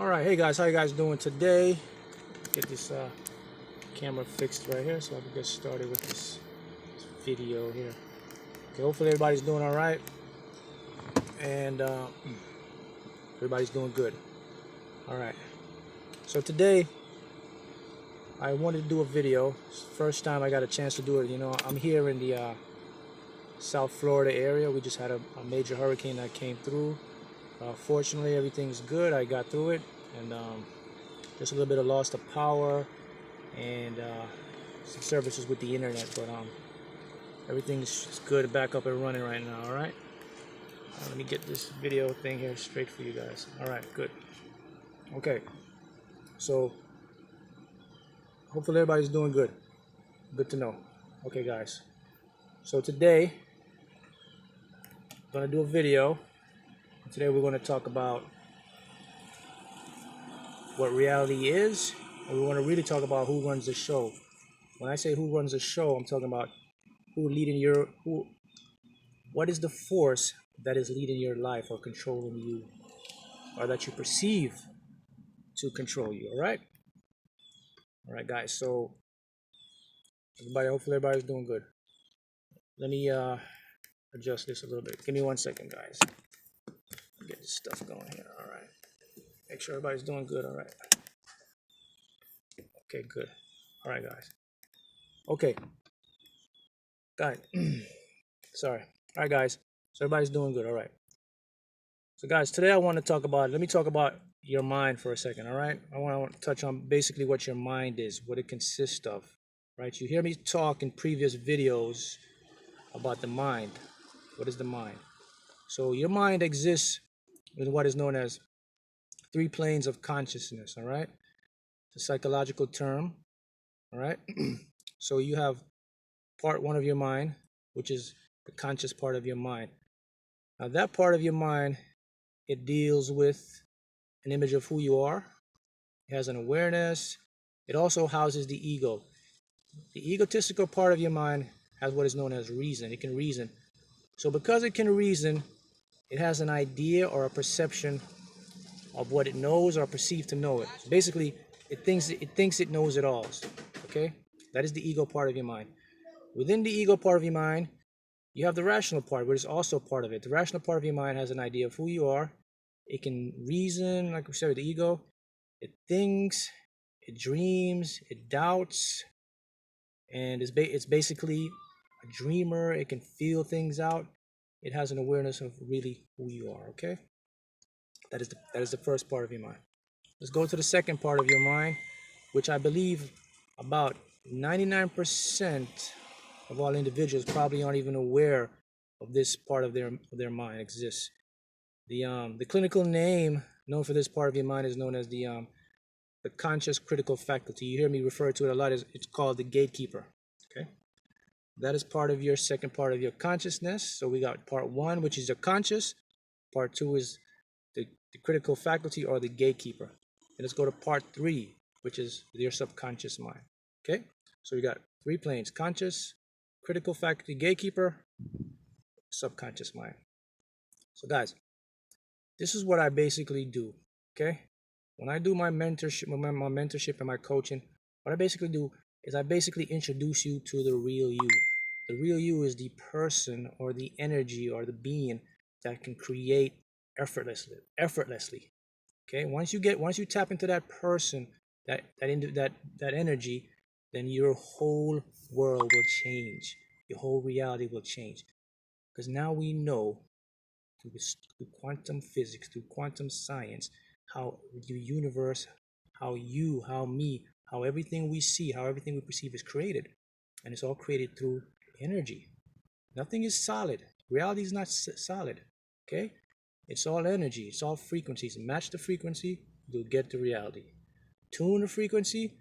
All right, hey guys, how you guys doing today? Get this camera fixed right here so I can get started with this video here. Okay, hopefully everybody's doing all right and everybody's doing good. All right, so today I wanted to do a video. It's the first time I got a chance to do it. You know, I'm here in the South Florida area. We just had a major hurricane that came through. Fortunately, everything's good. I got through it, and just a little bit of loss of power and some services with the internet, but everything's good, back up and running right now. All right, let me get this video thing here straight for you guys. All right, good. Okay, so hopefully everybody's doing good. Good to know. Okay, guys, so today I'm gonna do a video. Today we're going to talk about what reality is, and we want to really talk about who runs the show. When I say who runs the show, I'm talking about what is the force that is leading your life or controlling you, or that you perceive to control you. All right, guys. So hopefully everybody's doing good. Let me adjust this a little bit. Give me 1 second, guys. Get this stuff going here. All right. Make sure everybody's doing good. All right. Okay, good. All right, guys. Okay. Got it. Sorry. All right, guys. So everybody's doing good. All right. So, guys, today I want to talk about, let me talk about your mind for a second. All right. I want to touch on basically what your mind is, what it consists of. Right. You hear me talk in previous videos about the mind. What is the mind? So your mind exists in what is known as 3 planes of consciousness. All right. It's a psychological term. All right. So you have part 1 of your mind, which is the conscious part of your mind. Now that part of your mind, it deals with an image of who you are. It has an awareness. It also houses the ego. The egotistical part of your mind has what is known as reason. It can reason. So because it can reason, it has an idea or a perception of what it knows or perceived to know it. So basically, it thinks it knows it all. Okay? That is the ego part of your mind. Within the ego part of your mind, you have the rational part, which is also part of it. The rational part of your mind has an idea of who you are. It can reason, like we said, with the ego. It thinks, it dreams, it doubts, and it's basically a dreamer. It can feel things out. It has an awareness of really who you are. Okay, that is the first part of your mind. Let's go to the second part of your mind, which I believe about 99% of all individuals probably aren't even aware of this part of their mind exists. The clinical name known for this part of your mind is known as the conscious critical faculty. You hear me refer to it a lot. It's called the gatekeeper. Okay, that is part of your second part of your consciousness. So we got part 1, which is your conscious. Part 2 is the critical faculty, or the gatekeeper. And let's go to part 3, which is your subconscious mind. Okay, so we got 3 planes: conscious, critical faculty, gatekeeper, subconscious mind. So guys, this is what I basically do. Okay, when I do my mentorship and my coaching, what I basically do is I basically introduce you to the real you. The real you is the person or the energy or the being that can create effortlessly. Okay, once you tap into that person, that energy, then your whole world will change. Your whole reality will change, because now we know through quantum physics, through quantum science, how the universe, how you, how me, how everything we see, how everything we perceive is created. And it's all created through energy. Nothing is solid. Reality is not solid. Okay? It's all energy. It's all frequencies. Match the frequency, you'll get the reality. Tune the frequency,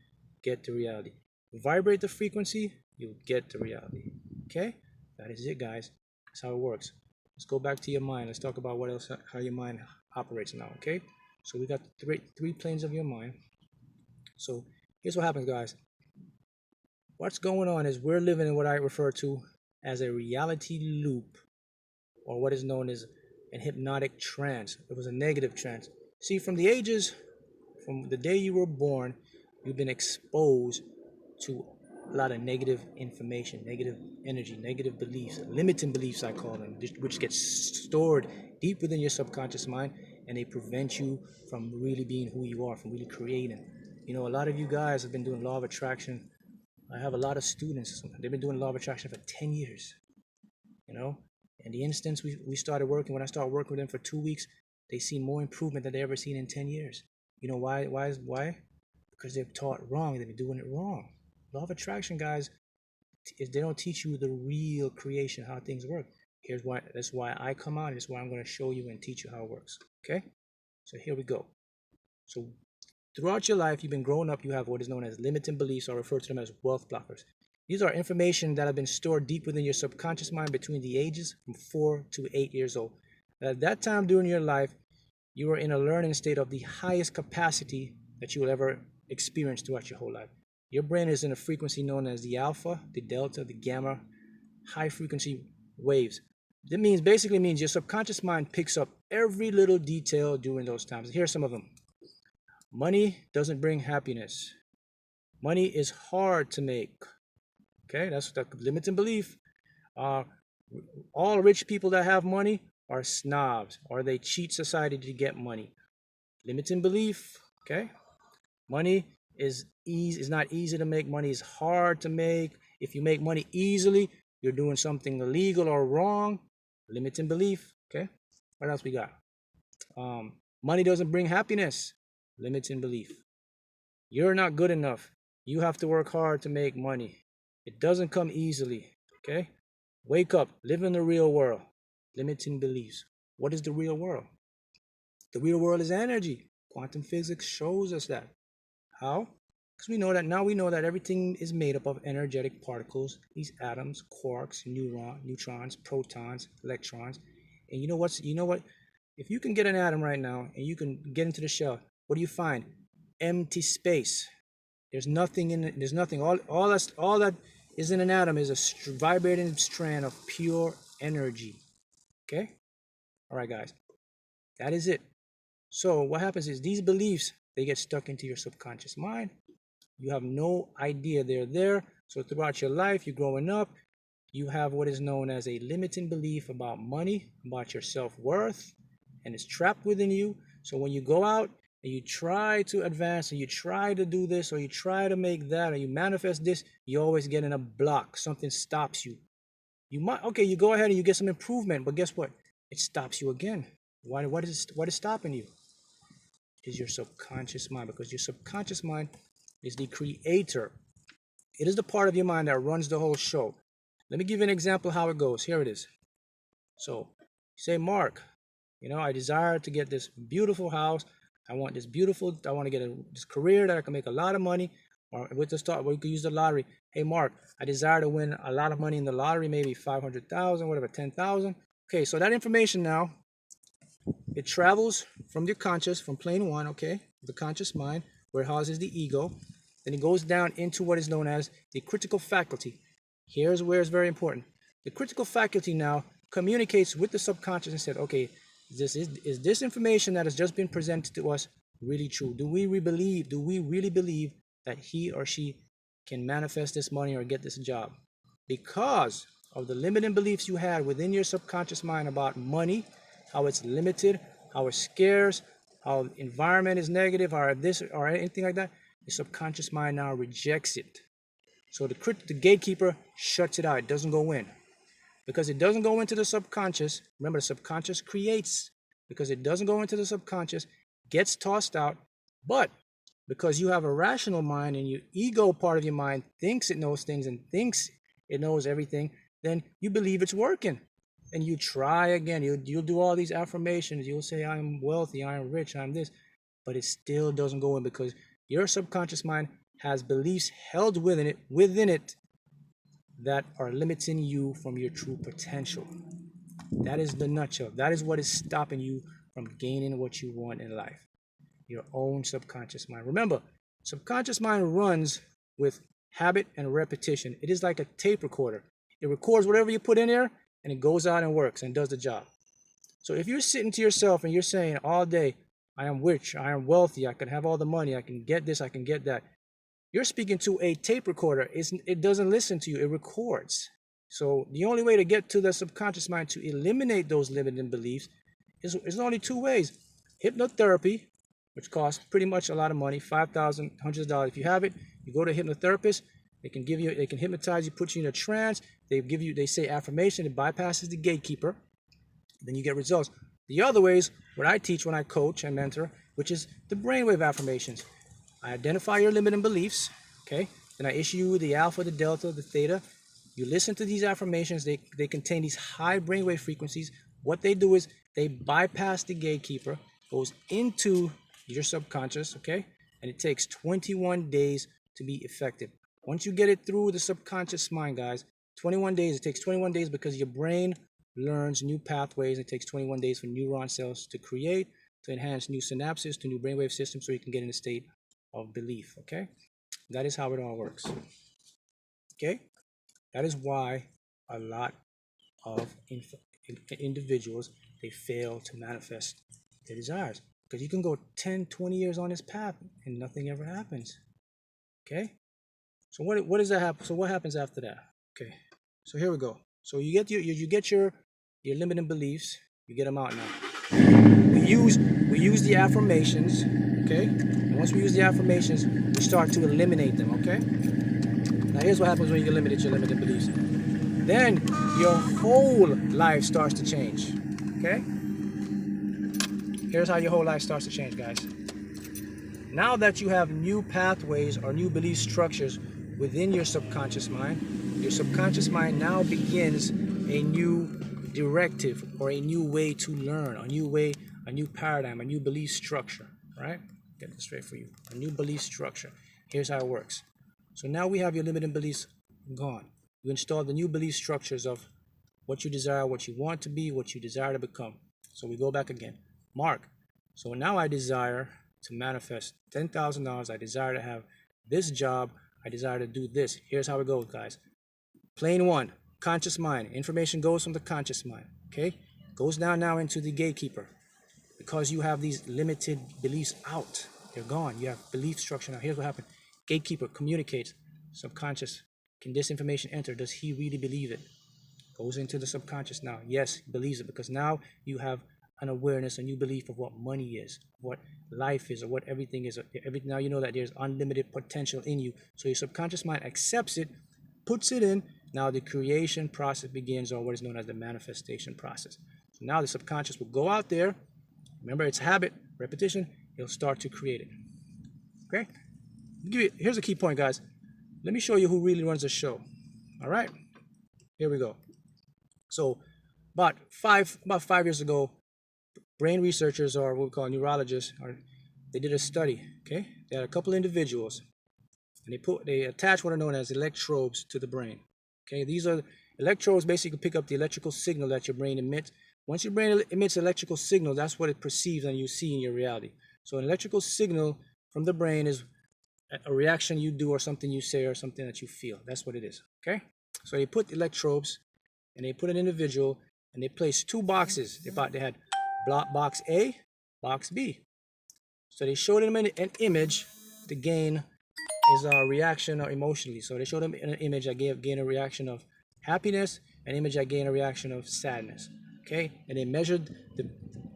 get the reality. Vibrate the frequency, you'll get the reality. Okay? That is it, guys. That's how it works. Let's go back to your mind. Let's talk about what else, how your mind operates now. Okay? So we got three planes of your mind. So here's what happens, guys. What's going on is we're living in what I refer to as a reality loop, or what is known as an hypnotic trance. It was a negative trance. See, from the ages from the day you were born, you've been exposed to a lot of negative information, negative energy, negative beliefs, limiting beliefs, I call them, which get stored deep within your subconscious mind, and they prevent you from really being who you are, from really creating. You know, a lot of you guys have been doing law of attraction. I have a lot of students, they've been doing law of attraction for 10 years, you know. And the instance we started working, when I started working with them for 2 weeks, they see more improvement than they ever seen in 10 years. You know why? Why? Because they're taught wrong. They've been doing it wrong. Law of attraction, guys, they don't teach you the real creation, how things work. Here's why. That's why I come out. That's why I'm going to show you and teach you how it works. Okay? So here we go. So throughout your life, you've been growing up, you have what is known as limiting beliefs, or referred to them as wealth blockers. These are information that have been stored deep within your subconscious mind between the ages from 4 to 8 years old. At that time during your life, you are in a learning state of the highest capacity that you will ever experience throughout your whole life. Your brain is in a frequency known as the alpha, the delta, the gamma, high frequency waves. That means, basically means your subconscious mind picks up every little detail during those times. Here are some of them. Money doesn't bring happiness. Money is hard to make. Okay, that's the limiting belief. All rich people that have money are snobs, or they cheat society to get money. Limiting belief. Okay, money is not easy to make. Money is hard to make. If you make money easily, you're doing something illegal or wrong. Limiting belief. Okay, what else we got? Money doesn't bring happiness. Limiting belief. You're not good enough. You have to work hard to make money. It doesn't come easily. Okay, wake up, live in the real world. Limiting beliefs. What is the real world? The real world is energy. Quantum physics shows us that. How? Because we know that everything is made up of energetic particles, these atoms, quarks, neutrons, protons, electrons. And you know what? If you can get an atom right now and you can get into the shell, what do you find? Empty space. There's nothing in it. There's nothing. All that is in an atom is a vibrating strand of pure energy. Okay? All right, guys. That is it. So what happens is these beliefs, they get stuck into your subconscious mind. You have no idea they're there. So throughout your life, you're growing up, you have what is known as a limiting belief about money, about your self-worth, and it's trapped within you. So when you go out and you try to advance, and you try to do this, or you try to make that, or you manifest this, you always get in a block. Something stops you. You go ahead and you get some improvement, but guess what? It stops you again. What is stopping you? Is your subconscious mind, because your subconscious mind is the creator. It is the part of your mind that runs the whole show. Let me give you an example how it goes. Here it is. So, say, Mark, I desire to get this beautiful house. I want to get this career that I can make a lot of money, or with the start, we could use the lottery. Hey, Mark, I desire to win a lot of money in the lottery, maybe 500,000, whatever, 10,000. Okay, so that information now, it travels from your conscious, from plane one, okay, the conscious mind, where it houses the ego. Then it goes down into what is known as the critical faculty. Here's where it's very important. The critical faculty now communicates with the subconscious and said, okay, is this information that has just been presented to us really true? Do we really believe that he or she can manifest this money or get this job? Because of the limiting beliefs you had within your subconscious mind about money, how it's limited, how it's scarce, how the environment is negative, or this or anything like that, the subconscious mind now rejects it. So the gatekeeper shuts it out. It doesn't go in. Because it doesn't go into the subconscious, remember, the subconscious creates. Because it doesn't go into the subconscious, gets tossed out. But because you have a rational mind, and your ego part of your mind thinks it knows things and thinks it knows everything, then you believe it's working. And you try again. You'll do all these affirmations. You'll say, I'm wealthy, I'm rich, I'm this. But it still doesn't go in, because your subconscious mind has beliefs held within it that are limiting you from your true potential. That is the nutshell. That is what is stopping you from gaining what you want in life. Your own subconscious mind. Remember, subconscious mind runs with habit and repetition. It is like a tape recorder. It records whatever you put in there, and it goes out and works and does the job. So if you're sitting to yourself and you're saying all day, I am rich, I am wealthy, I can have all the money, I can get this, I can get that. You're speaking to a tape recorder. It doesn't listen to you, it records. So the only way to get to the subconscious mind to eliminate those limiting beliefs is only two ways. Hypnotherapy, which costs pretty much a lot of money, $5,000, hundreds of dollars. If you have it, you go to a hypnotherapist, they can hypnotize you, put you in a trance, they say affirmation, it bypasses the gatekeeper, then you get results. The other ways, what I teach when I coach and mentor, which is the brainwave affirmations. I identify your limiting beliefs, okay? Then I issue you the alpha, the delta, the theta. You listen to these affirmations. They contain these high brainwave frequencies. What they do is they bypass the gatekeeper, goes into your subconscious, okay? And it takes 21 days to be effective. Once you get it through the subconscious mind, guys, 21 days. It takes 21 days because your brain learns new pathways. It takes 21 days for neuron cells to create, to enhance new synapses, to new brainwave systems, so you can get in a state of belief. Okay, that is how it all works. Okay, that is why a lot of individuals, they fail to manifest their desires, because you can go 10, 20 years on this path and nothing ever happens. Okay, so what does that happen? So what happens after that? Okay, so here we go. So you get your limiting beliefs. You get them out now. We use the affirmations. Okay, and once we use the affirmations, we start to eliminate them. Okay, now here's what happens when you eliminate your limiting beliefs. Then your whole life starts to change. Okay, here's how your whole life starts to change, guys. Now that you have new pathways or new belief structures within your subconscious mind now begins a new directive or a new way to learn, a new paradigm, a new belief structure, right? Get this straight for you. A new belief structure. Here's how it works. So now we have your limiting beliefs gone. You install the new belief structures of what you desire, what you want to be, what you desire to become. So we go back again. Mark. So now I desire to manifest $10,000. I desire to have this job. I desire to do this. Here's how it goes, guys. Plane one, conscious mind. Information goes from the conscious mind, okay? Goes down now into the gatekeeper. Because you have these limited beliefs out. They're gone. You have belief structure now. Here's what happened. Gatekeeper communicates. Subconscious. Can this information enter? Does he really believe it? Goes into the subconscious now. Yes, he believes it, because now you have an awareness, a new belief of what money is, what life is, or what everything is. Now you know that there's unlimited potential in you. So your subconscious mind accepts it, puts it in. Now the creation process begins, or what is known as the manifestation process. So now the subconscious will go out there. Remember, it's habit, repetition. He'll start to create it. Okay? Here's a key point, guys. Let me show you who really runs the show. All right? Here we go. So about five years ago, brain researchers, or what we call neurologists, they did a study. Okay? They had a couple individuals, and they attached what are known as electrodes to the brain. Okay? These are electrodes, basically pick up the electrical signal that your brain emits. Once your brain emits electrical signal, that's what it perceives and you see in your reality. So an electrical signal from the brain is a reaction you do, or something you say, or something that you feel. That's what it is. Okay? So they put electrodes, and they put an individual, and they placed two boxes. They had box A, box B. So they showed him an image to gain his reaction emotionally. So they showed him an image that gained a reaction of happiness, an image that gained a reaction of sadness. Okay, and they measured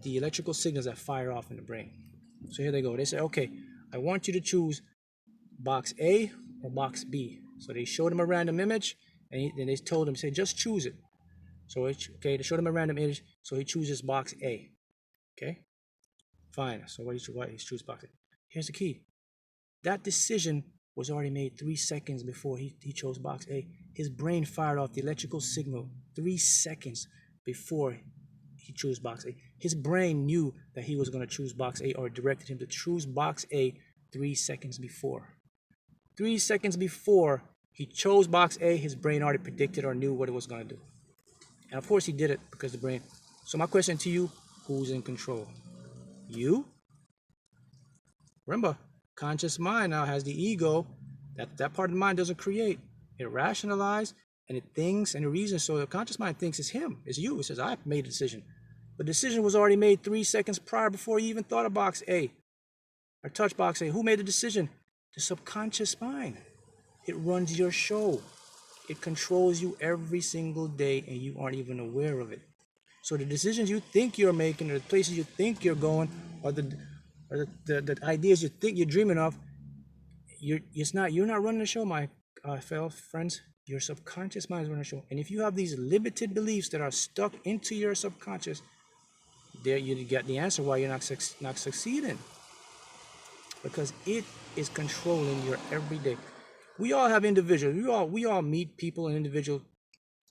the electrical signals that fire off in the brain. So here they go. They say, okay, I want you to choose box A or box B. So they showed him a random image, and then they told him, say, just choose it. So they showed him a random image, so he chooses box A. Okay, fine. So he chooses box A. Here's the key. That decision was already made 3 seconds before he chose box A. His brain fired off the electrical signal 3 seconds before he chose box A. His brain knew that he was going to choose box A, or directed him to choose box A 3 seconds before. 3 seconds before he chose box A, his brain already predicted or knew what it was going to do. And of course he did it because the brain. So my question to you, who's in control? You? Remember, conscious mind now has the ego. That part of the mind doesn't create. It rationalizes, and it thinks and it reasons. So the conscious mind thinks it's him, it's you. It says, I made a decision. The decision was already made 3 seconds prior before you even thought of box A or touch box A. Who made the decision? The subconscious mind. It runs your show. It controls you every single day and you aren't even aware of it. So the decisions you think you're making, or the places you think you're going, or the ideas you think you're dreaming of, you're not running the show, my fellow friends. Your subconscious mind is running the show. And if you have these limited beliefs that are stuck into your subconscious, there you get the answer why you're not succeeding. Because it is controlling your everyday. We all have individuals. We all meet people and individuals.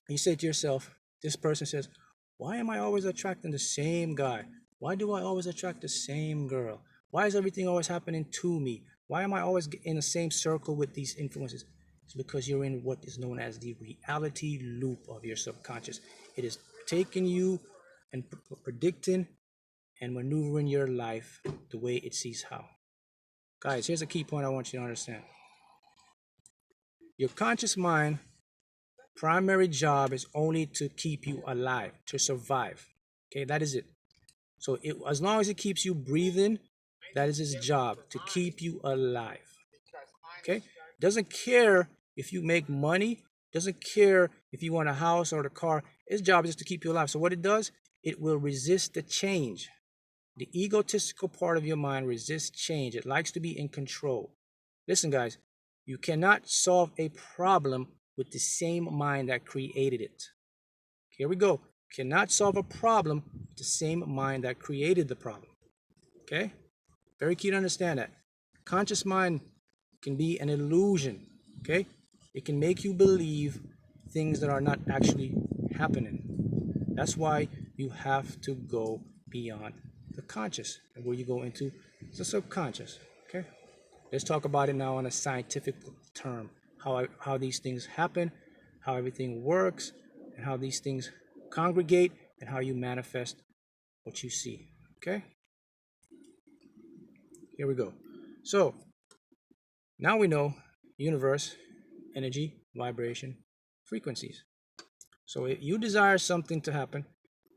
You say to yourself, this person says, why am I always attracting the same guy? Why do I always attract the same girl? Why is everything always happening to me? Why am I always in the same circle with these influences? It's because you're in what is known as the reality loop of your subconscious. It is taking you and predicting and maneuvering your life the way it sees how. Guys, here's a key point I want you to understand. Your conscious mind primary job is only to keep you alive, to survive. Okay, that is it. So as long as it keeps you breathing, that is its job, to keep you alive. Okay, doesn't care if you make money, doesn't care if you want a house or the car. Its job is just to keep you alive. So what it does, it will resist the change. The egotistical part of your mind resists change. It likes to be in control. Listen, guys, you cannot solve a problem with the same mind that created it. Here we go. You cannot solve a problem with the same mind that created the problem. Okay? Very key to understand that. Conscious mind can be an illusion. Okay? It can make you believe things that are not actually happening. That's why you have to go beyond the conscious, and where you go into the subconscious. Okay? Let's talk about it now on a scientific term. How these things happen, how everything works, and how these things congregate, and how you manifest what you see. Okay? Here we go. So, now we know universe, energy, vibration, frequencies. So if you desire something to happen,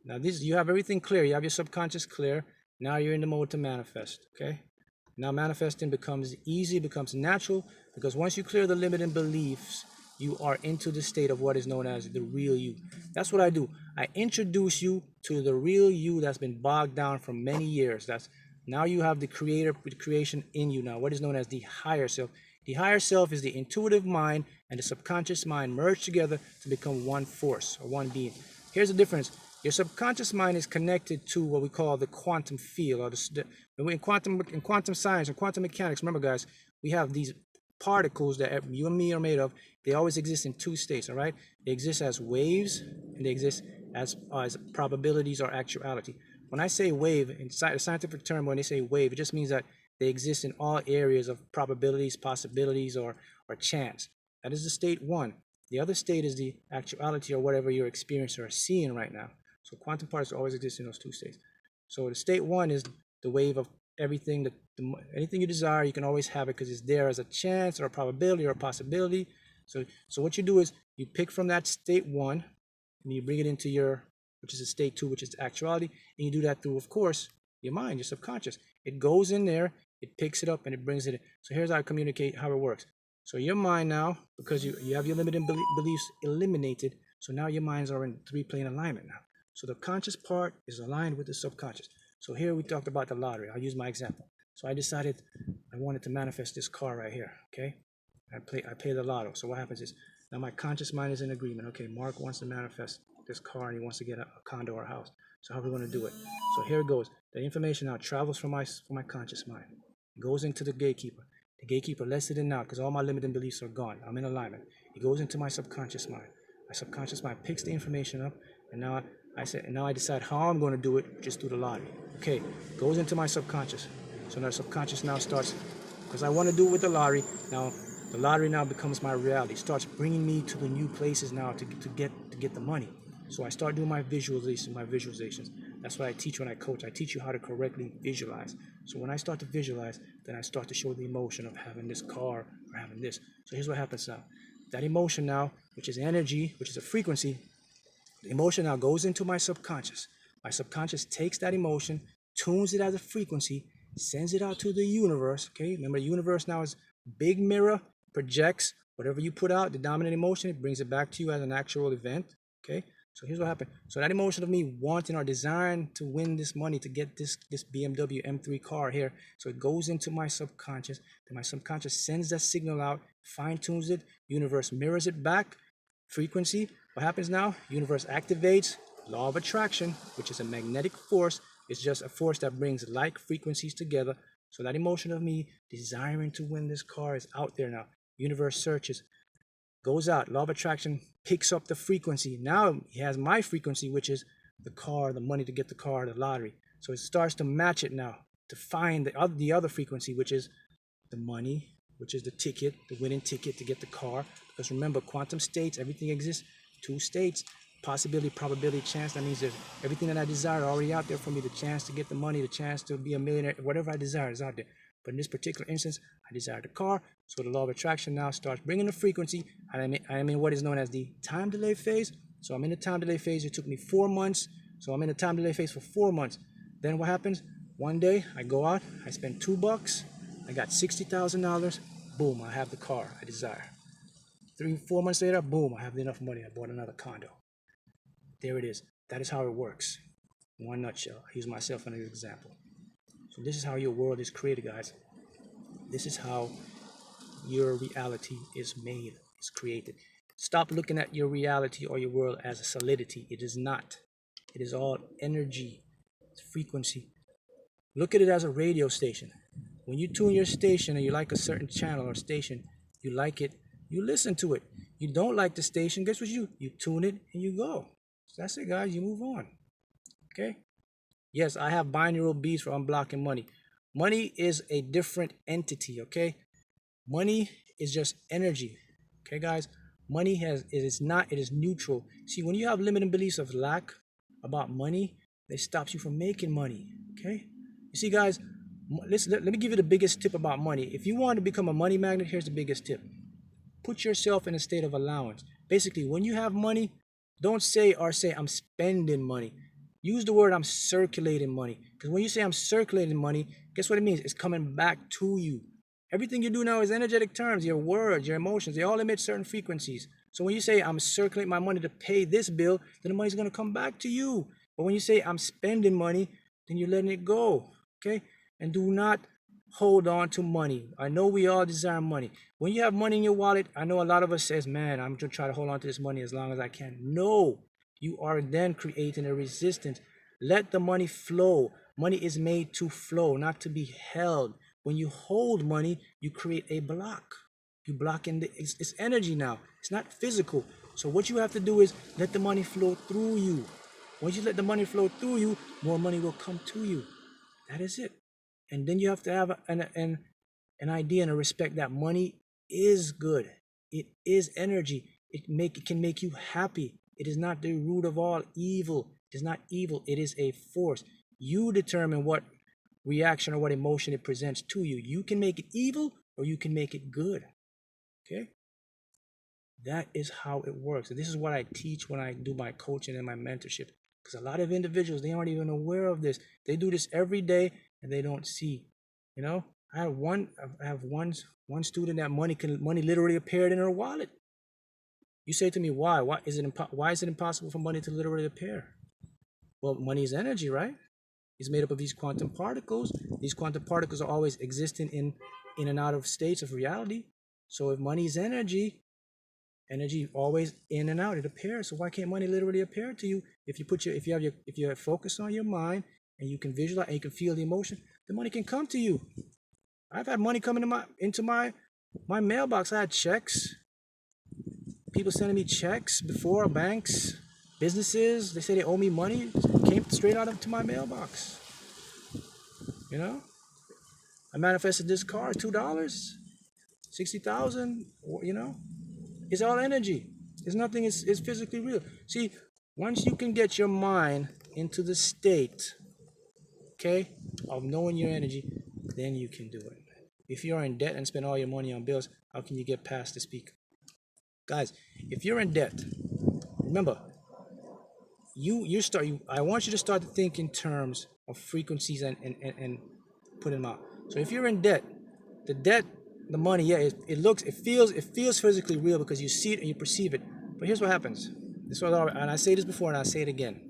now this you have everything clear, you have your subconscious clear, now you're in the mode to manifest, okay? Now manifesting becomes easy, becomes natural, because once you clear the limiting beliefs, you are into the state of what is known as the real you. That's what I do. I introduce you to the real you that's been bogged down for many years. That's now you have the creation in you now, what is known as the higher self. The higher self is the intuitive mind and the subconscious mind merged together to become one force or one being. Here's the difference. Your subconscious mind is connected to what we call the quantum field, or in quantum science or quantum mechanics. Remember, guys, we have these particles that you and me are made of. They always exist in two states. All right, they exist as waves and they exist as probabilities or actuality. When I say wave, in a scientific term, when they say wave, it just means that they exist in all areas of probabilities, possibilities, or chance. That is the state one. The other state is the actuality or whatever you're experiencing or seeing right now. So quantum particles always exist in those two states. So the state one is the wave of everything, anything you desire, you can always have it because it's there as a chance or a probability or a possibility. So what you do is you pick from that state one and you bring it into your, which is a state two, which is actuality. And you do that through, of course, your mind, your subconscious. It goes in there, it picks it up, and it brings it in. So here's how I communicate how it works. So your mind now, because you have your limiting beliefs eliminated, so now your minds are in three-plane alignment now. So the conscious part is aligned with the subconscious. So here we talked about the lottery. I'll use my example. So I decided I wanted to manifest this car right here, okay? I play the lotto. So what happens is, now my conscious mind is in agreement. Okay, Mark wants to manifest this car and he wants to get a condo or a house. So how are we going to do it? So here it goes. The information now travels from my conscious mind. It goes into the gatekeeper. The gatekeeper lets it in now because all my limiting beliefs are gone. I'm in alignment. It goes into my subconscious mind. My subconscious mind picks the information up, and now I decide how I'm going to do it just through the lottery. Okay, goes into my subconscious. So now subconscious now starts, because I want to do it with the lottery. Now the lottery now becomes my reality. It starts bringing me to the new places now to get the money. So I start doing my visualizations. That's what I teach when I coach. I teach you how to correctly visualize. So when I start to visualize, then I start to show the emotion of having this car or having this. So here's what happens now. That emotion now, which is energy, which is a frequency, the emotion now goes into my subconscious. My subconscious takes that emotion, tunes it as a frequency, sends it out to the universe. Okay, remember, the universe now is big mirror, projects whatever you put out, the dominant emotion, it brings it back to you as an actual event. Okay, so here's what happened. So that emotion of me wanting or desiring to win this money, to get this BMW M3 car here, so it goes into my subconscious. Then my subconscious sends that signal out, fine tunes it, universe mirrors it back, frequency. What happens now? Universe activates law of attraction, which is a magnetic force. It's just a force that brings like frequencies together. So that emotion of me desiring to win this car is out there now. Universe searches, goes out, law of attraction picks up the frequency. Now he has my frequency, which is the car, the money to get the car, the lottery. So it starts to match it now, to find the other frequency, which is the money, which is the ticket, the winning ticket to get the car. Because remember, quantum states, everything exists, 2 states, possibility, probability, chance. That means that everything that I desire already out there for me, the chance to get the money, the chance to be a millionaire, whatever I desire is out there. But in this particular instance, I desire the car. So the law of attraction now starts bringing the frequency. And I'm in what is known as the time delay phase. So I'm in the time delay phase. It took me 4 months. So I'm in the time delay phase for 4 months. Then what happens? One day I go out, I spend $2. I got $60,000. Boom, I have the car I desire. 3-4 months later, boom, I have enough money. I bought another condo. There it is. That is how it works. In one nutshell. I use myself as an example. So this is how your world is created, guys. This is how your reality is made, is created. Stop looking at your reality or your world as a solidity. It is not. It is all energy, it's frequency. Look at it as a radio station. When you tune your station and you like a certain channel or station, you like it, you listen to it. You don't like the station, guess what you tune it and you go. So that's it, guys. You move on. Okay? Yes, I have binaural beats for unblocking money. Money is a different entity, okay? Money is just energy. Okay, guys? Money it is neutral. See, when you have limiting beliefs of lack about money, it stops you from making money. Okay? You see, guys, let me give you the biggest tip about money. If you want to become a money magnet, here's the biggest tip. Put yourself in a state of allowance. Basically, when you have money, don't say I'm spending money. Use the word I'm circulating money. Because when you say I'm circulating money, guess what it means? It's coming back to you. Everything you do now is energetic terms. Your words, your emotions, they all emit certain frequencies. So when you say I'm circulating my money to pay this bill, then the money's going to come back to you. But when you say I'm spending money, then you're letting it go. Okay? And do not hold on to money. I know we all desire money. When you have money in your wallet, I know a lot of us says, man, I'm going to try to hold on to this money as long as I can. No, you are then creating a resistance. Let the money flow. Money is made to flow, not to be held. When you hold money, you create a block. You block in it's energy now. It's not physical. So what you have to do is let the money flow through you. Once you let the money flow through you, more money will come to you. That is it. And then you have to have an idea and a respect that money is good. It is energy. It can make you happy. It is not the root of all evil. It is not evil. It is a force. You determine what reaction or what emotion it presents to you. You can make it evil or you can make it good. Okay? That is how it works. And this is what I teach when I do my coaching and my mentorship. Because a lot of individuals, they aren't even aware of this. They do this every day and they don't see. You know, I have one student that money literally appeared in her wallet. You say to me, why? Why is it impossible for money to literally appear? Well, money is energy, right? It's made up of these quantum particles. These quantum particles are always existing in and out of states of reality. So if money is energy always in and out, it appears. So why can't money literally appear to you? If you have focus on your mind and you can visualize and you can feel the emotion, the money can come to you. I've had money come into my mailbox. I had checks. People sending me checks before, banks, businesses. They say they owe me money. It came straight out to my mailbox. You know, I manifested this car, $2, 60,000. You know, it's all energy. It's nothing. It's physically real. See, once you can get your mind into the state, okay, of knowing your energy, then you can do it. If you're in debt and spend all your money on bills, how can you get past this peak? Guys, if you're in debt, remember, I want you to start to think in terms of frequencies and put them out. So if you're in debt, the debt, the money, yeah, it feels physically real because you see it and you perceive it. But here's what happens. And I say this before and I say it again.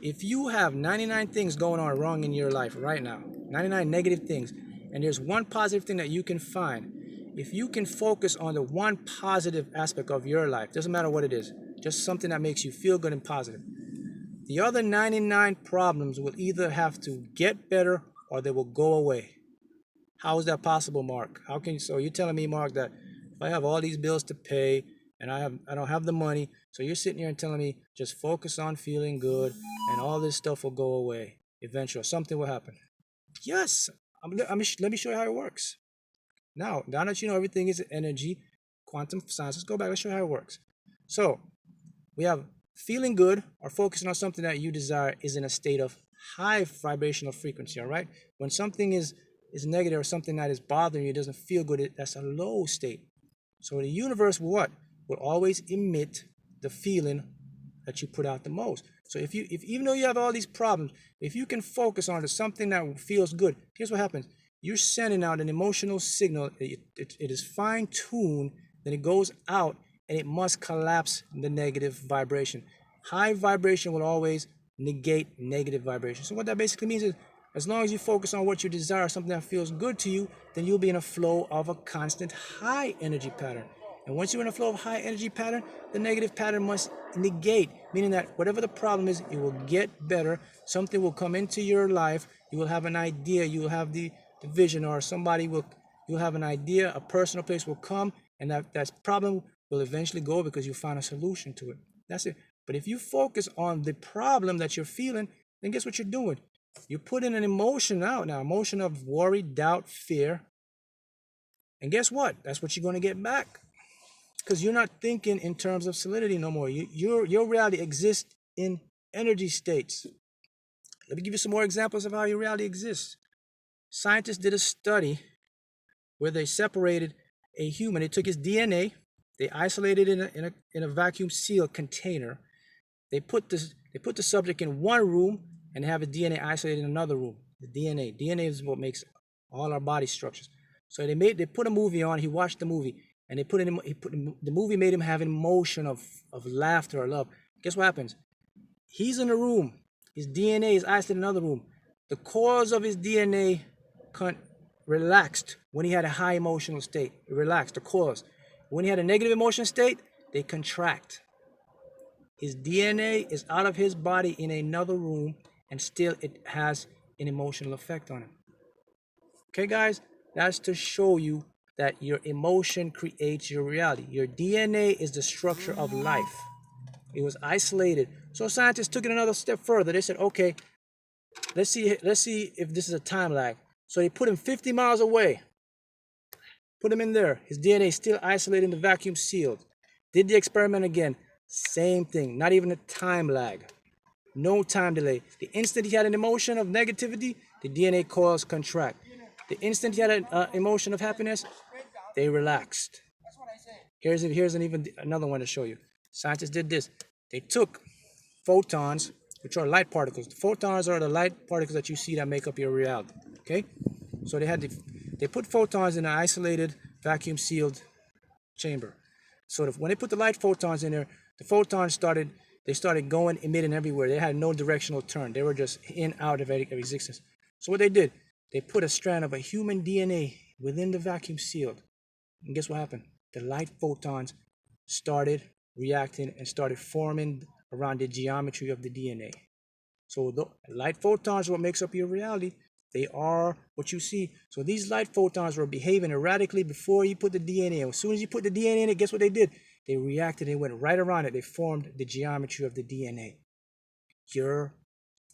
If you have 99 things going on wrong in your life right now, 99 negative things, and there's one positive thing that you can find, if you can focus on the one positive aspect of your life, doesn't matter what it is, just something that makes you feel good and positive, the other 99 problems will either have to get better or they will go away. How is that possible, Mark? How can you, so you're telling me, Mark, that if I have all these bills to pay and I don't have the money, so you're sitting here and telling me just focus on feeling good and all this stuff will go away eventually, something will happen. Yes, let me show you how it works. Now that you know everything is energy, quantum science, let's go back, let's show you how it works. So we have feeling good or focusing on something that you desire is in a state of high vibrational frequency, all right? When something is negative or something that is bothering you, it doesn't feel good, that's a low state. So the universe will what? Will always emit the feeling that you put out the most. So if even though you have all these problems, if you can focus on something that feels good, here's what happens. You're sending out an emotional signal. It is fine-tuned, then it goes out and it must collapse the negative vibration. High vibration will always negate negative vibration. So what that basically means is, as long as you focus on what you desire, something that feels good to you, then you'll be in a flow of a constant high energy pattern. And once you're in a flow of high energy pattern, the negative pattern must negate, meaning that whatever the problem is, it will get better. Something will come into your life. You will have an idea. You will have the vision, or you'll have an idea, a person or place will come, and that problem will eventually go because you find a solution to it. That's it. But if you focus on the problem that you're feeling, then guess what you're doing? You're putting an emotion out now, emotion of worry, doubt, fear. And guess what? That's what you're going to get back. Because you're not thinking in terms of solidity no more. Your reality exists in energy states. Let me give you some more examples of how your reality exists. Scientists did a study where they separated a human. They took his DNA, they isolated it in a vacuum sealed container. They put the subject in one room and have his DNA isolated in another room. The DNA is what makes all our body structures. So they put a movie on. He watched the movie, and the movie made him have an emotion of laughter or love. Guess what happens? He's in a room. His DNA is isolated in another room. The cores of his DNA relaxed when he had a high emotional state. It relaxed the cores. When he had a negative emotional state, they contract. His DNA is out of his body in another room, and still it has an emotional effect on him. Okay, guys, that's to show you that your emotion creates your reality. Your DNA is the structure of life. It was isolated. So scientists took it another step further. They said, okay, let's see if this is a time lag. So they put him 50 miles away. Put him in there. His DNA is still isolated in the vacuum sealed. Did the experiment again. Same thing. Not even a time lag. No time delay. The instant he had an emotion of negativity, the DNA coils contract. The instant he had an emotion of happiness, they relaxed. Here's another one to show you. Scientists did this. They took photons, which are light particles. The photons are the light particles that you see that make up your reality. Okay? So they put photons in an isolated, vacuum-sealed chamber. So when they put the light photons in there, the photons started going, emitting everywhere. They had no directional turn. They were just in, out of existence. So what they did, they put a strand of a human DNA within the vacuum sealed. And guess what happened? The light photons started reacting and started forming around the geometry of the DNA. So the light photons are what makes up your reality. They are what you see. So these light photons were behaving erratically before you put the DNA in. As soon as you put the DNA in it, guess what they did? They reacted and went right around it. They formed the geometry of the DNA. Your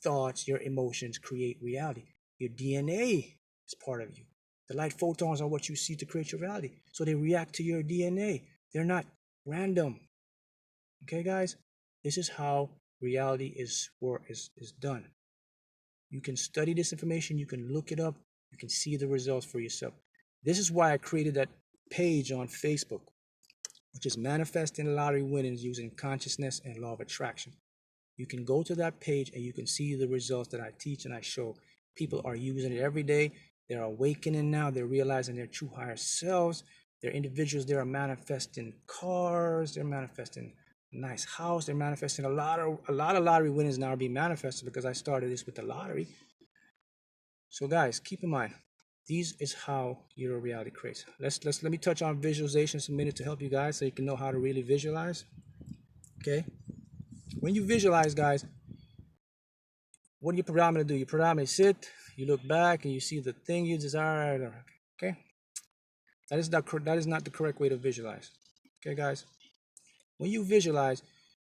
thoughts, your emotions create reality. Your DNA is part of you. The light photons are what you see to create your reality. So they react to your DNA. They're not random. Okay, guys? This is how reality is done. You can study this information. You can look it up. You can see the results for yourself. This is why I created that page on Facebook, which is Manifesting Lottery Winnings Using Consciousness and Law of Attraction. you can go to that page and you can see the results that I teach and I show. People are using it every day. They're awakening now. They're realizing their true higher selves. They're individuals. They are manifesting cars. They're manifesting a nice house. They're manifesting a lot of lottery winnings now are being manifested because I started this with the lottery. So guys, keep in mind, these is how your reality creates. Let me touch on visualizations a minute to help you guys so you can know how to really visualize. Okay, when you visualize, guys, what do you predominantly do? You predominantly sit, you look back, and you see the thing you desire. Okay, that is not the correct way to visualize. Okay, guys, when you visualize,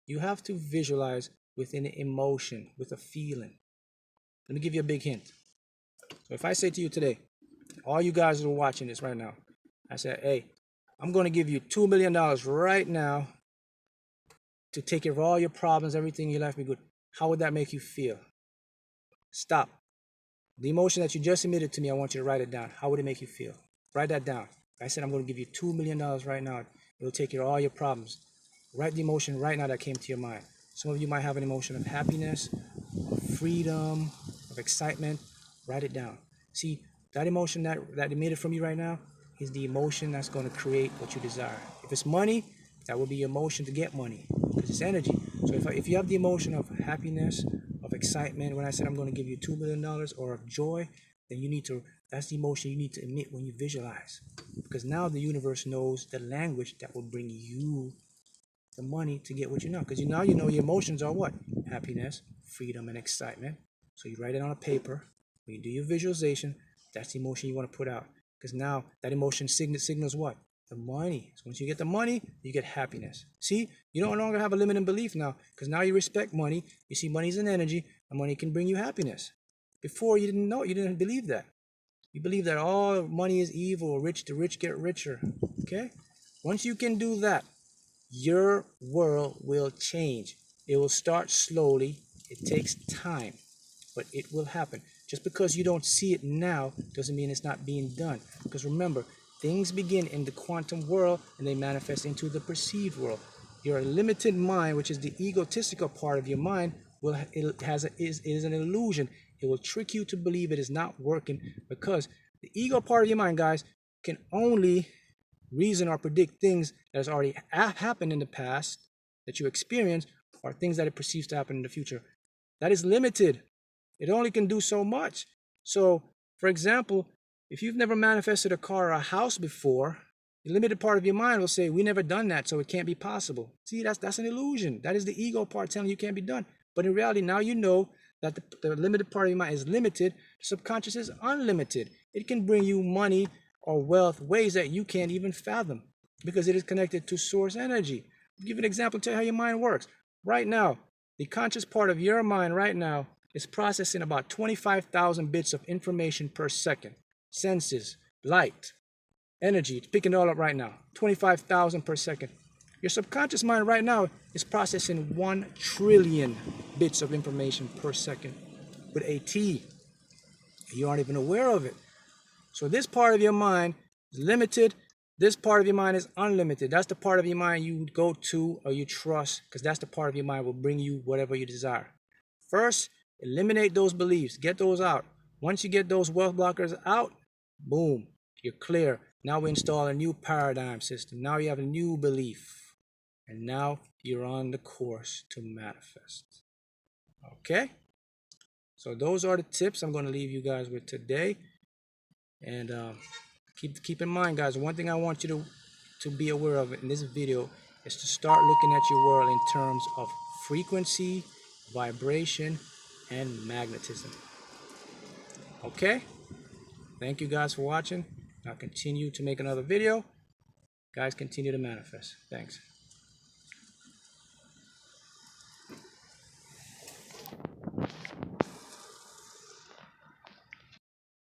you have to visualize with an emotion, with a feeling. Let me give you a big hint. So if I say to you today, all you guys who are watching this right now, I said, hey, I'm going to give you $2 million right now to take care of all your problems, everything in your life be good. How would that make you feel? Stop. The emotion that you just emitted to me, I want you to write it down. How would it make you feel? Write that down. I said I'm going to give you $2 million right now. It will take care of all your problems. Write the emotion right now that came to your mind. Some of you might have an emotion of happiness, of freedom, of excitement. Write it down. See, that emotion that emitted from you right now is the emotion that's going to create what you desire. If it's money, that will be your emotion to get money because it's energy. So if you have the emotion of happiness, of excitement, when I said I'm going to give you $2 million, or of joy, then that's the emotion you need to emit when you visualize. Because now the universe knows the language that will bring you the money to get what you know. Because now you know your emotions are what? Happiness, freedom, and excitement. So you write it on a paper. When you do your visualization, that's the emotion you want to put out. Because now that emotion signals what? The money. So once you get the money, you get happiness. See, you no longer have a limiting belief now, because now you respect money. You see money is an energy, and money can bring you happiness. Before you didn't know, you didn't believe that. You believe that all money is evil, the rich get richer. Okay? Once you can do that, your world will change. It will start slowly. It takes time, but it will happen. Just because you don't see it now doesn't mean it's not being done. Because remember, things begin in the quantum world and they manifest into the perceived world. Your limited mind, which is the egotistical part of your mind, is an illusion. It will trick you to believe it is not working, because the ego part of your mind, guys, can only reason or predict things that has already happened in the past that you experience, or things that it perceives to happen in the future. That is limited. It only can do so much. So, for example, if you've never manifested a car or a house before, the limited part of your mind will say, we never done that, so it can't be possible. See, that's an illusion. That is the ego part telling you can't be done. But in reality, now you know that the limited part of your mind is limited. The subconscious is unlimited. It can bring you money or wealth ways that you can't even fathom, because it is connected to source energy. I'll give you an example to tell you how your mind works. Right now, the conscious part of your mind right now is processing about 25,000 bits of information per second. Senses, light, energy, it's picking it all up right now. 25,000 per second. Your subconscious mind right now is processing 1 trillion bits of information per second with a T. You aren't even aware of it. So this part of your mind is limited. This part of your mind is unlimited. That's the part of your mind you go to or you trust, because that's the part of your mind will bring you whatever you desire. First, eliminate those beliefs. Get those out. Once you get those wealth blockers out, boom, you're clear. Now we install a new paradigm system. Now you have a new belief. And now you're on the course to manifest. Okay? So those are the tips I'm going to leave you guys with today. And keep in mind, guys, one thing I want you to be aware of in this video is to start looking at your world in terms of frequency, vibration, and magnetism. Okay? Thank you guys for watching. I'll continue to make another video. Guys, continue to manifest. Thanks.